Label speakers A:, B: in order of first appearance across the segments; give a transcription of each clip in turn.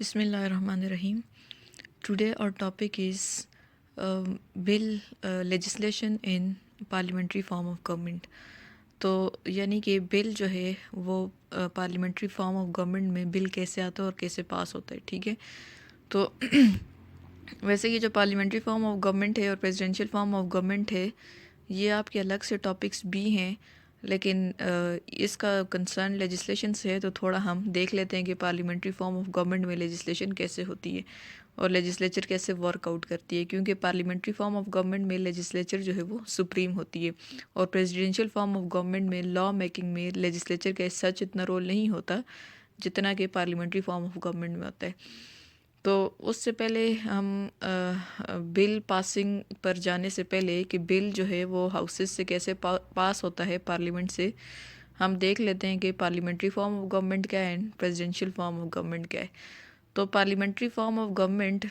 A: Bismillahirrahmanirrahim. Today our topic is bill legislation in parliamentary form of government. तो यानी कि bill जो है वो पार्लियामेंट्री फॉर्म ऑफ गवर्नमेंट में बिल कैसे आता है और कैसे पास होता है, ठीक है। तो वैसे ये जो पार्लियामेंट्री फॉर्म ऑफ गवर्नमेंट है और प्रेसिडेंशियल फॉर्म ऑफ गवर्नमेंट है, ये आपके अलग से टॉपिक्स भी हैं, लेकिन इसका कंसर्न लेजिस्लेशन से है, तो थोड़ा हम देख लेते हैं कि पार्लियामेंट्री फॉर्म ऑफ गवर्नमेंट में लेजिस्लेशन कैसे होती है और लेजिस्लेचर कैसे वर्कआउट करती है। क्योंकि पार्लियामेंट्री फॉर्म ऑफ गवर्नमेंट में लेजिस्लेचर जो है वो सुप्रीम होती है और प्रेसिडेंशियल फॉर्म ऑफ गवर्नमेंट में लॉ मेकिंग में लेजिस्लेचर का सच इतना रोल नहीं होता जितना कि पार्लियामेंट्री फॉर्म ऑफ गवर्नमेंट में होता है। तो उससे पहले हम बिल पासिंग पर जाने से पहले कि बिल जो है वो हाउसेस से कैसे पास होता है पार्लियामेंट से, हम देख लेते हैं कि पार्लियामेंट्री फॉर्म ऑफ गवर्नमेंट क्या है and presidential form of government क्या है। तो पार्लियामेंट्री फॉर्म ऑफ गवर्नमेंट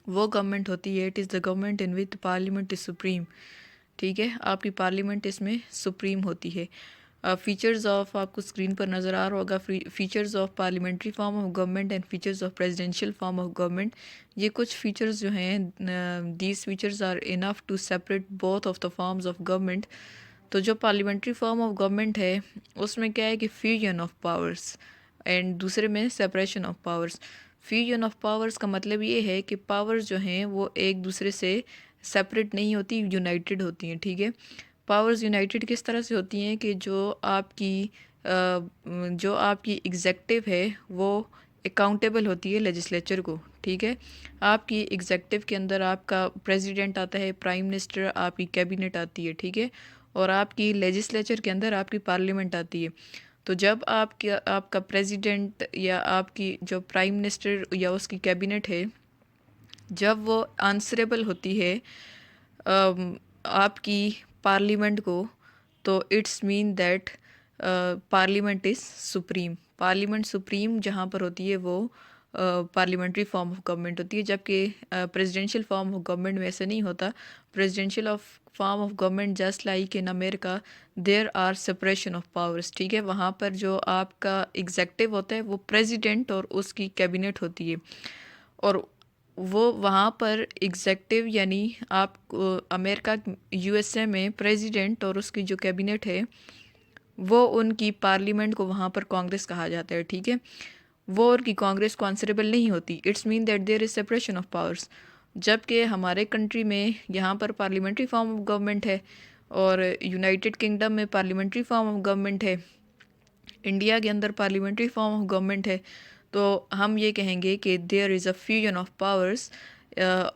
A: वो गवर्नमेंट होती है, it is the government in which parliament is supreme, ठीक है। आपकी पार्लियामेंट इसमें सुप्रीम होती है। फीचर्स ऑफ आपको स्क्रीन पर नज़र आ रहा होगा, features of parliamentary form of government and features of presidential form of government. ये कुछ फीचर्स जो हैं, these features are enough to separate both of the forms of government. तो जो पार्लियामेंट्री फॉर्म ऑफ गवर्नमेंट है उसमें क्या है कि फ्यूजन ऑफ पावर्स एंड दूसरे में separation of powers. Fusion of powers का मतलब ये है कि पावर्स जो हैं वो एक दूसरे से सेपरेट नहीं होती, यूनाइटेड होती हैं, ठीक है। पावर्स यूनाइटेड किस तरह से होती हैं कि जो आपकी एग्जेक्टिव है वो अकाउंटेबल होती है लेजिस्लेचर को, ठीक है। आपकी एग्जेक्टिव के अंदर आपका प्रेसिडेंट आता है, प्राइम मिनिस्टर, आपकी कैबिनेट आती है, ठीक है। और आपकी लेजिस्लेचर के अंदर आपकी पार्लियामेंट आती है। तो जब आपका प्रेसिडेंट या आपकी जो प्राइम मिनिस्टर या उसकी कैबिनेट है, जब वो आंसरेबल होती है आपकी पार्लियामेंट को, तो it's mean that parliament is supreme. Parliament supreme जहाँ पर होती है वो पार्लियामेंट्री फॉर्म ऑफ गवर्नमेंट होती है, जबकि प्रेसिडेंशियल फॉर्म ऑफ गवर्नमेंट में ऐसा नहीं होता। Presidential of form of government just like in America there are separation of powers, ठीक है। वहाँ पर जो आपका एग्जेक्टिव होता है वो प्रेसिडेंट और उसकी कैबिनेट होती है, और वो वहाँ पर एग्जेक्टिव यानी आप अमेरिका यूएसए में प्रेसिडेंट और उसकी जो कैबिनेट है वो उनकी पार्लियामेंट को वहाँ पर कांग्रेस कहा जाता है, ठीक है। वो और की कांग्रेस को आंसरेबल नहीं होती, it's mean that there is separation of powers. जबकि हमारे कंट्री में यहाँ पर पार्लियामेंट्री फॉर्म ऑफ गवर्नमेंट है और यूनाइटेड किंगडम में पार्लियामेंट्री फॉर्म ऑफ गवर्नमेंट है, इंडिया के अंदर पार्लियामेंट्री फॉर्म ऑफ गवर्नमेंट है। तो हम ये कहेंगे कि there is a fusion of powers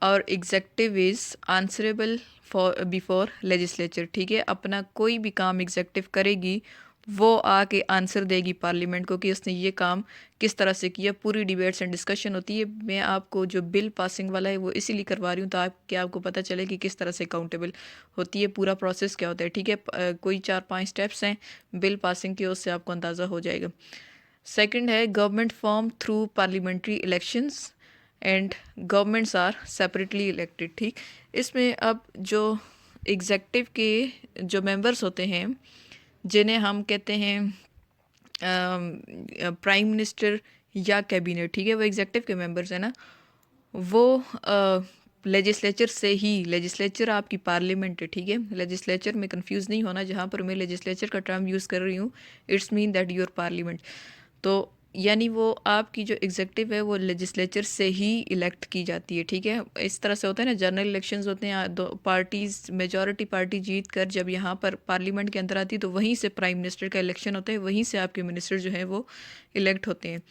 A: और executive is answerable for before legislature, ठीक है। अपना कोई भी काम एग्जेक्टिव करेगी वो आके आंसर देगी पार्लियामेंट को कि उसने ये काम किस तरह से किया। पूरी डिबेट्स एंड डिस्कशन होती है। मैं आपको जो बिल पासिंग वाला है वो इसीलिए करवा रही हूँ ताकि आपको पता चले कि किस तरह से अकाउंटेबल होती है, पूरा प्रोसेस क्या होता है, ठीक है। कोई 4-5 स्टेप्स हैं बिल पासिंग के, उससे आपको अंदाज़ा हो जाएगा। सेकंड है government form through parliamentary elections and governments are separately elected, ठीक। इसमें अब जो एग्जेक्टिव के जो मेंबर्स होते हैं जिन्हें हम कहते हैं प्राइम मिनिस्टर या कैबिनेट, ठीक है, वो एग्जेक्टिव के मेंबर्स हैं ना, वो लेजिस्लेचर से ही, लेजिस्लेचर आपकी पार्लियामेंट है, ठीक है। लेजिस्लेचर में कंफ्यूज नहीं होना, जहाँ पर मैं लेजिस्लेचर का टर्म यूज़ कर रही हूँ it's mean that your parliament. तो यानी वो आपकी जो एग्जेक्टिव है वो लेजिस्लेचर से ही इलेक्ट की जाती है, ठीक है। इस तरह से होता है ना, जनरल इलेक्शंस होते हैं, दो पार्टीज मेजॉरिटी पार्टी जीत कर जब यहाँ पर पार्लियामेंट के अंदर आती है तो वहीं से प्राइम मिनिस्टर का इलेक्शन होता है, वहीं से आपके मिनिस्टर जो है वो इलेक्ट होते हैं।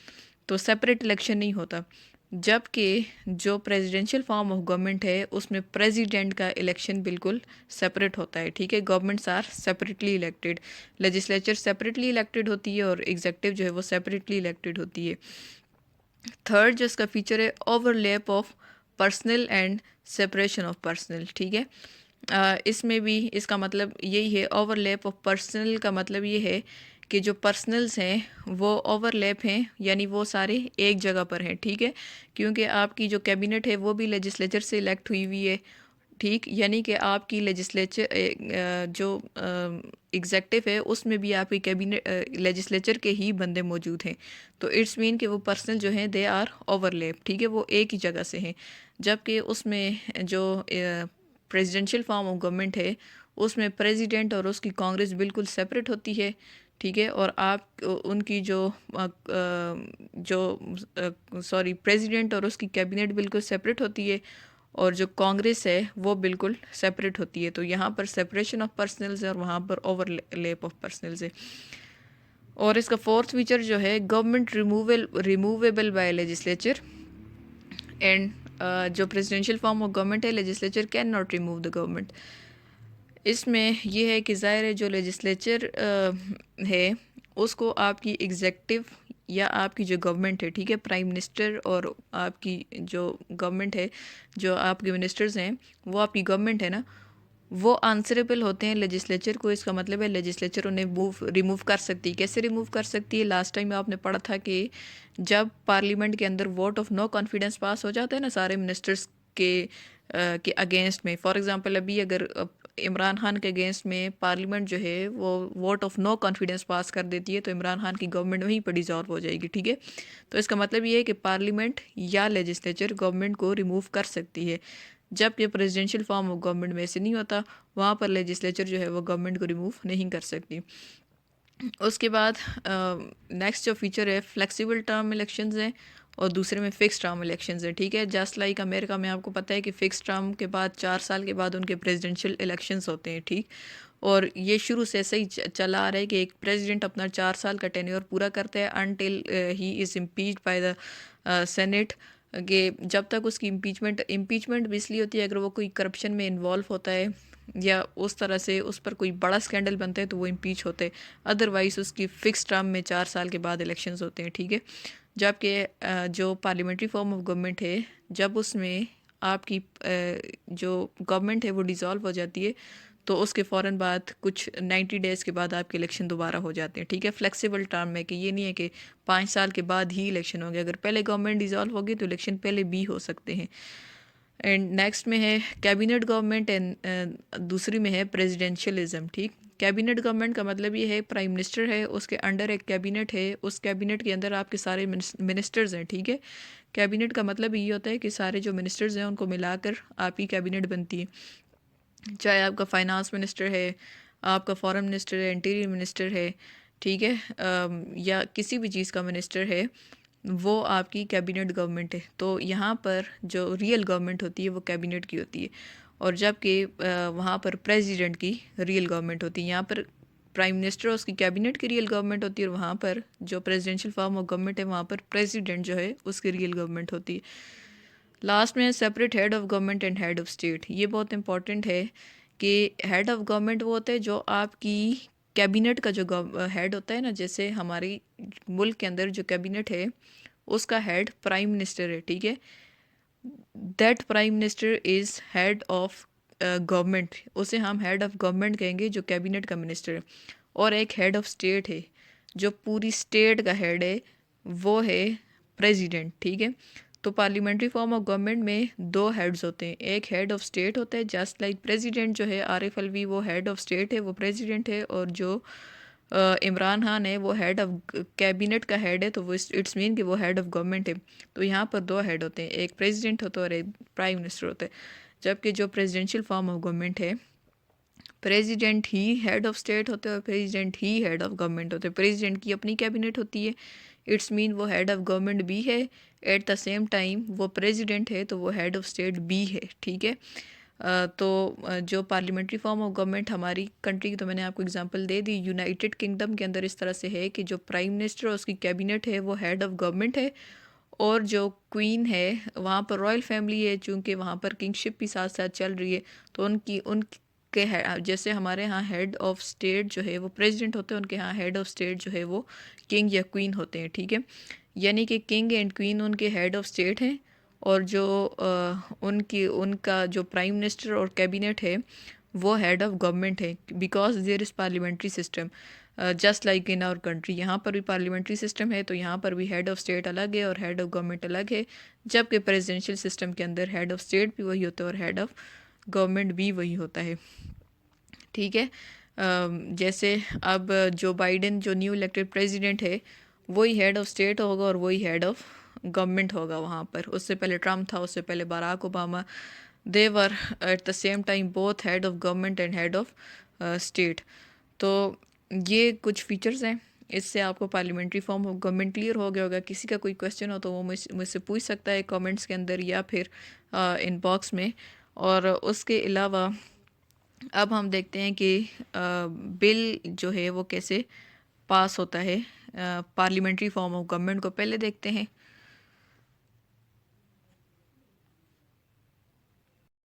A: तो सेपरेट इलेक्शन नहीं होता। जबकि जो प्रेसिडेंशियल फॉर्म ऑफ गवर्नमेंट है उसमें प्रेसिडेंट का इलेक्शन बिल्कुल सेपरेट होता है, ठीक है। Governments are separately elected, legislature separately elected होती है और एग्जेक्टिव जो है वो सेपरेटली इलेक्टेड होती है। थर्ड जो इसका फीचर है overlap of personal and separation of personal, ठीक है। इसमें भी इसका मतलब यही है, ओवरलैप ऑफ पर्सनल का मतलब ये है कि जो पर्सनल्स हैं वो ओवरलैप हैं, यानी वो सारे एक जगह पर हैं, ठीक है। क्योंकि आपकी जो कैबिनेट है वो भी लेजिस्लेचर से इलेक्ट हुई हुई है, ठीक, यानी कि आपकी लेजिस्लेचर जो एग्जेक्टिव है उसमें भी आपकी कैबिनेट लेजिस्लेचर के ही बंदे मौजूद हैं। तो इट्स मीन कि वो पर्सनल जो हैं दे आर ओवरलैप, ठीक है, वो एक ही जगह से हैं। जबकि उसमें जो प्रेसिडेंशियल फॉर्म ऑफ गवर्नमेंट है उसमें प्रेसिडेंट और उसकी कांग्रेस बिल्कुल सेपरेट होती है, ठीक है। और आप उनकी जो सॉरी प्रेसिडेंट और उसकी कैबिनेट बिल्कुल सेपरेट होती है, और जो कांग्रेस है वो बिल्कुल सेपरेट होती है। तो यहाँ पर सेपरेशन ऑफ पर्सनल्स है और वहाँ पर ओवरलैप ऑफ पर्सनल्स है। और इसका फोर्थ फीचर जो है government removable by legislature, and जो प्रेसिडेंशियल फॉर्म ऑफ गवर्नमेंट है legislature can not remove the government. इसमें यह है कि ज़ाहिर है जो लेजिस्लेचर है उसको आपकी एग्जेक्टिव या आपकी जो गवर्नमेंट है, ठीक है, प्राइम मिनिस्टर और आपकी जो गवर्नमेंट है, जो आपके मिनिस्टर्स हैं, वो आपकी गवर्नमेंट है ना, वो आंसरेबल होते हैं लेजिस्लेचर को। इसका मतलब है लेजिस्लेचर उन्हें रिमूव कर सकती है। कैसे रिमूव कर सकती है? लास्ट टाइम आपने पढ़ा था कि जब पार्लियामेंट के अंदर वोट ऑफ नो कॉन्फिडेंस पास हो जाता है ना सारे मिनिस्टर्स के अगेंस्ट में, फॉर एग्जांपल अभी अगर इमरान खान के अगेंस्ट में पार्लियामेंट जो है वो वोट ऑफ नो कॉन्फिडेंस पास कर देती है तो इमरान खान की गवर्नमेंट वहीं पर डिसॉल्व हो जाएगी, ठीक है। तो इसका मतलब ये है कि पार्लियामेंट या लेजिस्लेचर गवर्नमेंट को रिमूव कर सकती है। जब ये प्रेसिडेंशियल फॉर्म ऑफ गवर्नमेंट में ऐसे नहीं होता, वहाँ पर लेजिस्लेचर जो है वो गवर्नमेंट को रिमूव नहीं कर सकती। उसके बाद नेक्स्ट जो फीचर है फ्लेक्सिबल टर्म इलेक्शंस हैं और दूसरे में फ़िक्स टर्म इलेक्शंस है, ठीक है। जस्ट लाइक अमेरिका में आपको पता है कि फ़िक्स टर्म के बाद 4 साल के बाद उनके प्रेसिडेंशियल इलेक्शंस होते हैं, ठीक। और ये शुरू से ऐसे ही चला आ रहा है कि एक प्रेसिडेंट अपना 4 साल का टेन्योर पूरा करता है until he is impeached by the senate, कि जब तक उसकी इम्पीचमेंट भी इसलिए होती है अगर वो कोई करप्शन में इन्वॉल्व होता है या उस तरह से उस पर कोई बड़ा स्कैंडल बनता है तो वो इम्पीच होते हैं। अदरवाइज़ उसकी फ़िक्स टर्म में 4 साल के बाद इलेक्शंस होते हैं, ठीक है। जबकि जो पार्लियामेंट्री फॉर्म ऑफ गवर्नमेंट है, जब उसमें आपकी जो गवर्नमेंट है वो डिज़ोल्व हो जाती है तो उसके फ़ौरन बाद कुछ 90 डेज़ के बाद आपके इलेक्शन दोबारा हो जाते हैं, ठीक है। फ्लेक्सिबल टर्म में कि ये नहीं है कि 5 साल के बाद ही इलेक्शन होंगे, अगर पहले गवर्नमेंट डिज़ोल्व होगी तो इलेक्शन पहले भी हो सकते हैं। एंड नेक्स्ट में है कैबिनेट गवर्नमेंट एंड दूसरी में है प्रेसिडेंशियलिज्म, ठीक। कैबिनेट गवर्नमेंट का मतलब ये है प्राइम मिनिस्टर है, उसके अंडर एक कैबिनेट है, उस कैबिनेट के अंदर आपके सारे मिनिस्टर्स हैं, ठीक है। कैबिनेट का मतलब ये होता है कि सारे जो मिनिस्टर्स हैं उनको मिलाकर आपकी कैबिनेट बनती है। चाहे आपका फाइनेंस मिनिस्टर है, आपका फॉरेन मिनिस्टर है, इंटीरियर मिनिस्टर है, ठीक है, या किसी भी चीज़ का मिनिस्टर है, वो आपकी कैबिनेट गवर्नमेंट है। तो यहाँ पर जो रियल गवर्नमेंट होती है वो कैबिनेट की होती है, और जबकि वहाँ पर प्रेसिडेंट की रियल गवर्नमेंट होती है। यहाँ पर प्राइम मिनिस्टर और उसकी कैबिनेट की रियल गवर्नमेंट होती है, और वहाँ पर जो प्रेसिडेंशियल फॉर्म ऑफ गवर्नमेंट है वहाँ पर प्रेसिडेंट जो है उसकी रियल गवर्नमेंट होती है। लास्ट में separate head of government and head of state. ये बहुत इंपॉर्टेंट है कि हेड ऑफ़ गवर्नमेंट वो होता है जो आपकी कैबिनेट का जो हेड होता है ना, जैसे हमारी मुल्क के अंदर जो कैबिनेट है उसका हेड प्राइम मिनिस्टर है, ठीक है। That prime minister is head of government, उसे हम हेड ऑफ़ गवर्नमेंट कहेंगे जो कैबिनेट का मिनिस्टर है। और एक हेड ऑफ़ स्टेट है जो पूरी स्टेट का हेड है, वो है प्रेसिडेंट, ठीक है। तो पार्लियामेंट्री फॉर्म ऑफ गवर्नमेंट में 2 हेड्स होते हैं, एक हेड ऑफ़ स्टेट होता है जस्ट लाइक प्रेसिडेंट जो है आरिफ अलवी वो हेड ऑफ़ स्टेट है, वो प्रेसिडेंट है, और जो इमरान खान है वो हेड ऑफ़ कैबिनेट का हेड है, तो वो इट्स मीन कि वो हेड ऑफ़ गवर्नमेंट है। तो यहाँ पर 2 हेड होते हैं, एक प्रेसिडेंट होता है और एक प्राइम मिनिस्टर होता है। जबकि जो प्रेसिडेंशियल फॉर्म ऑफ गवर्नमेंट है, president he head of state होते हैं और president he head of government होते हैं। प्रेसिडेंट की अपनी कैबिनेट होती है, इट्स मीन वो हेड ऑफ़ गवर्नमेंट भी है, एट द सेम टाइम वो प्रेसिडेंट है तो वो हेड ऑफ़ स्टेट भी है, ठीक है। जो पार्लियामेंट्री फॉर्म ऑफ गवर्नमेंट हमारी कंट्री की, तो मैंने आपको एग्जांपल दे दी। यूनाइटेड किंगडम के अंदर इस तरह से है कि जो प्राइम मिनिस्टर और उसकी कैबिनेट है वो हेड ऑफ़ गवर्नमेंट है, और जो क्वीन है वहाँ पर रॉयल फैमिली है, चूँकि वहाँ पर किंगशिप भी साथ साथ चल रही है, तो उनके जैसे हमारे यहाँ हेड ऑफ़ स्टेट जो है वो प्रेसिडेंट होते हैं, उनके यहाँ हेड ऑफ़ स्टेट जो है वो किंग या क्वीन होते हैं, ठीक है। यानी कि किंग एंड क्वीन उनके हेड ऑफ़ स्टेट हैं, और जो उनका जो प्राइम मिनिस्टर और कैबिनेट है वो हेड ऑफ़ गवर्नमेंट है, because there is parliamentary system just like in our country. यहाँ पर भी पार्लियामेंट्री सिस्टम है, तो यहाँ पर भी हेड ऑफ़ स्टेट अलग है और हेड ऑफ़ गवर्नमेंट अलग है, जबकि प्रेसिडेंशियल सिस्टम के अंदर हेड ऑफ़ स्टेट भी वही होता है और हेड ऑफ़ गवर्नमेंट भी वही होता है, ठीक है। जैसे अब जो बाइडेन जो न्यू इलेक्टेड प्रेसिडेंट है वही हेड ऑफ स्टेट होगा और वही हेड ऑफ गवर्नमेंट होगा वहाँ पर। उससे पहले ट्रम्प था, उससे पहले Barack Obama, they were at the same time both head of government and head of state. तो ये कुछ फीचर्स हैं, इससे आपको parliamentary form of government clear हो गया होगा। किसी का कोई क्वेश्चन हो तो वो मुझसे पूछ सकता है कमेंट्स के अंदर या फिर इनबॉक्स में। और उसके अलावा अब हम देखते हैं कि बिल जो है वो कैसे पास होता है पार्लियामेंट्री फॉर्म ऑफ गवर्नमेंट को पहले देखते हैं।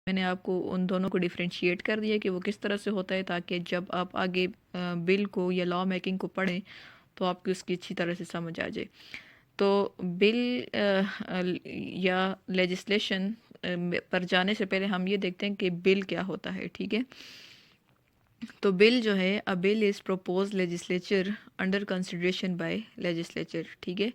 A: मैंने आपको उन दोनों को डिफ्रेंशिएट कर दिया कि वो किस तरह से होता है, ताकि जब आप आगे बिल को या लॉ मेकिंग को पढ़ें तो आपकी उसकी अच्छी तरह से समझ आ जाए। तो बिल या लेजिस्लेशन पर जाने से पहले हम ये देखते हैं कि बिल क्या होता है, ठीक है। तो बिल जो है, a bill is propose legislature under consideration by legislature, ठीक है।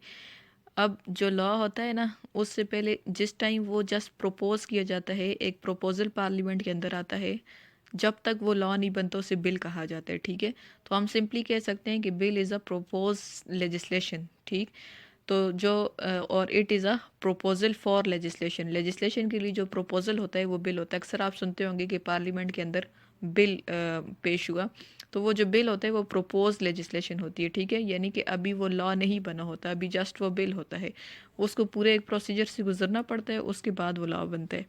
A: अब जो लॉ होता है ना, उससे पहले जिस टाइम वो जस्ट प्रपोज किया जाता है, एक प्रपोजल पार्लियामेंट के अंदर आता है, जब तक वो लॉ नहीं बनता उसे बिल कहा जाता है, ठीक है। तो हम सिंपली कह सकते हैं कि bill is a propose legislation, ठीक। तो जो और it is a proposal for legislation, legislation के लिए जो प्रपोजल होता है वो बिल होता है। अक्सर आप सुनते होंगे कि पार्लियामेंट के अंदर बिल पेश हुआ, तो वो जो बिल होता है वो प्रपोज लेजिस्लेशन होती है, ठीक है। यानी कि अभी वो लॉ नहीं बना होता, अभी जस्ट वो बिल होता है, उसको पूरे एक प्रोसीजर से गुजरना पड़ता है, उसके बाद वो लॉ बनता है।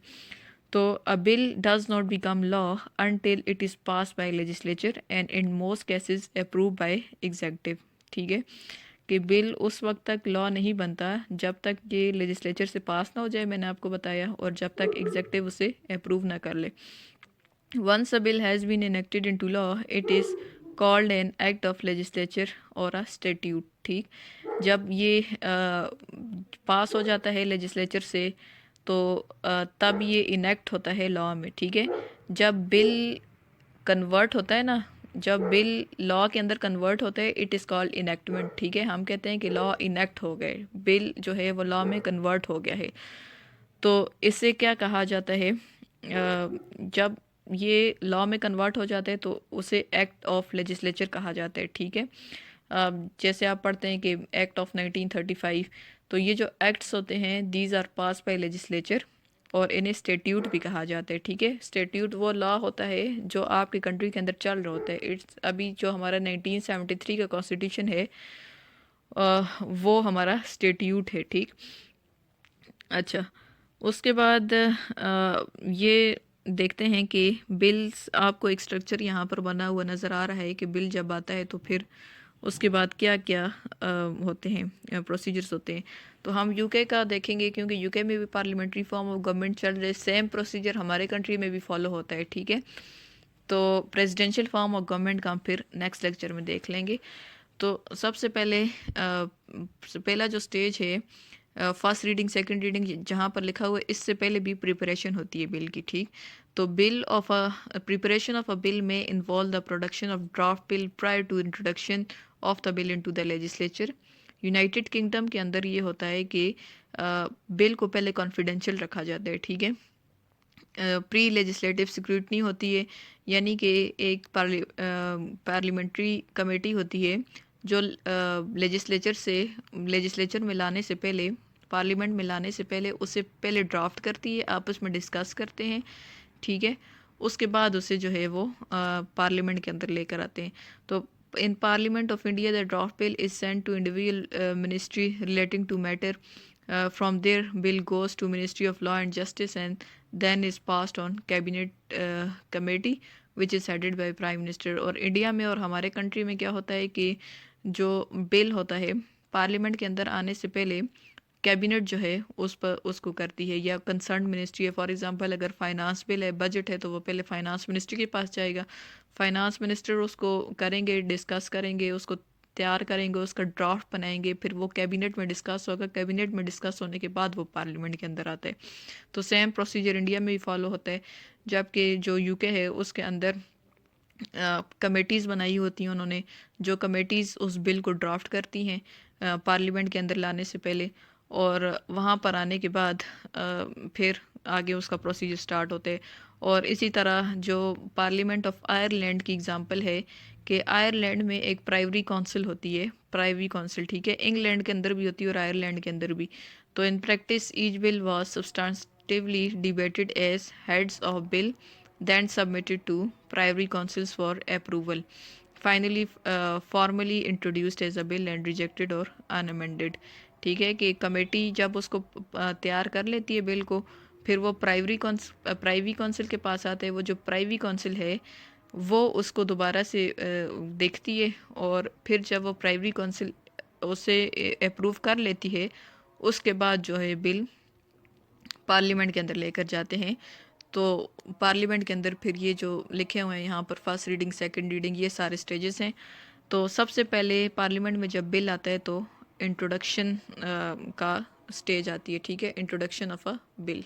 A: तो a bill does not become law until it is pass by legislature and in most cases approve by executive, ठीक है। कि बिल उस वक्त तक लॉ नहीं बनता जब तक ये लेजिस्लेचर से पास ना हो जाए, मैंने आपको बताया, और जब तक एग्जीक्यूटिव उसे अप्रूव ना कर ले। Once a bill has been enacted into law, it is called an act of legislature or a statute, ठीक। जब ये पास हो जाता है लेजिस्लेचर से तो तब ये इनेक्ट होता है लॉ में, ठीक है। जब बिल कन्वर्ट होता है ना, जब बिल लॉ के अंदर कन्वर्ट होता है, इट इज़ कॉल्ड इनेक्टमेंट, ठीक है। हम कहते हैं कि लॉ इनेक्ट हो गए, बिल जो है वो लॉ में कन्वर्ट हो गया है। तो इससे क्या कहा जाता है, जब ये लॉ में कन्वर्ट हो जाता है तो उसे एक्ट ऑफ लेजिस्लेचर कहा जाता है, ठीक है। जैसे आप पढ़ते हैं कि एक्ट ऑफ 1935, तो ये जो एक्ट्स होते हैं these are pass by legislature और इन्हें स्टेट्यूट भी कहा जाता है, ठीक है। स्टेट्यूट वो लॉ होता है जो आपकी कंट्री के अंदर चल रहा होता है। इट्स अभी जो हमारा 1973 का कॉन्स्टिट्यूशन है वो हमारा स्टेट्यूट है, ठीक। अच्छा, उसके बाद ये देखते हैं कि बिल्स, आपको एक स्ट्रक्चर यहाँ पर बना हुआ नज़र आ रहा है कि बिल जब आता है तो फिर उसके बाद क्या क्या होते हैं, प्रोसीजर्स होते हैं। तो हम यूके का देखेंगे क्योंकि यूके में भी पार्लियामेंट्री फॉर्म ऑफ गवर्नमेंट चल रहे, सेम प्रोसीजर हमारे कंट्री में भी फॉलो होता है, ठीक है। तो प्रेसिडेंशियल फॉर्म ऑफ गवर्नमेंट का हम फिर नेक्स्ट लेक्चर में देख लेंगे। तो सबसे पहले पहला जो स्टेज है, फर्स्ट रीडिंग सेकंड रीडिंग जहाँ पर लिखा हुआ है, इससे पहले भी प्रिपरेशन होती है बिल की, ठीक। तो bill of a preparation of a bill में involve the production of draft bill prior to introduction of the bill into the legislature. United Kingdom के अंदर ये होता है कि बिल को पहले कॉन्फिडेंशियल रखा जाता है, ठीक है। प्री लेजिस्लेटिव स्क्रूटनी होती है, यानी कि एक पार्लियामेंट्री कमेटी होती है जो लेजिस्लेचर में लाने से पहले, पार्लियामेंट में लाने से पहले उसे पहले ड्राफ्ट करती है, आपस में डिस्कस करते हैं, ठीक है। उसके बाद उसे जो है वो पार्लियामेंट के अंदर लेकर आते हैं। तो in parliament of India the draft bill is sent to individual ministry relating to matter, from there bill goes to Ministry of Law and Justice and then is passed on cabinet committee which is headed by Prime Minister। और India में और हमारे country में क्या होता है कि जो बिल होता है पार्लियामेंट के अंदर आने से पहले कैबिनेट जो है उस पर उसको करती है, या कंसर्न मिनिस्ट्री है। फॉर एग्जांपल अगर फाइनेंस बिल है, बजट है, तो वो पहले फाइनेंस मिनिस्ट्री के पास जाएगा, फाइनेंस मिनिस्टर उसको करेंगे, डिस्कस करेंगे, उसको तैयार करेंगे, उसका ड्राफ्ट बनाएंगे, फिर वो कैबिनेट में डिस्कस होगा, कैबिनेट में डिस्कस होने के बाद वो पार्लियामेंट के अंदर आता है। तो सेम प्रोसीजर इंडिया में भी फॉलो होता है, जबकि जो यूके है उसके अंदर कमेटीज़ बनाई होती हैं उन्होंने, जो कमेटीज़ उस बिल को ड्राफ्ट करती हैं पार्लियामेंट के अंदर लाने से पहले, और वहाँ पर आने के बाद फिर आगे उसका प्रोसीजर स्टार्ट होते हैं। और इसी तरह जो पार्लियामेंट ऑफ आयरलैंड की एग्जांपल है कि आयरलैंड में एक प्राइवरी काउंसिल होती है, प्राइवरी काउंसिल, ठीक है, इंग्लैंड के अंदर भी होती है और आयरलैंड के अंदर भी। तो in practice each bill was substantively debated as heads of bill then submitted to privy councils for approval, finally formally introduced as a bill and rejected or unamended। ठीक है कि कमेटी जब उसको तैयार कर लेती है बिल को, फिर वो प्राइवी काउंसिल के पास आते हैं। वो जो प्राइवी काउंसिल है वो उसको दोबारा से देखती है, और फिर जब वो प्राइवी काउंसिल उसे अप्रूव कर लेती है, उसके बाद जो है बिल पार्लियामेंट के अंदर लेकर जाते हैं। तो पार्लियामेंट के अंदर फिर ये जो लिखे हुए हैं यहाँ पर फर्स्ट रीडिंग, सेकंड रीडिंग, ये सारे स्टेजेस हैं। तो सबसे पहले पार्लियामेंट में जब बिल आता है तो इंट्रोडक्शन का स्टेज आती है, ठीक है, इंट्रोडक्शन ऑफ अ बिल।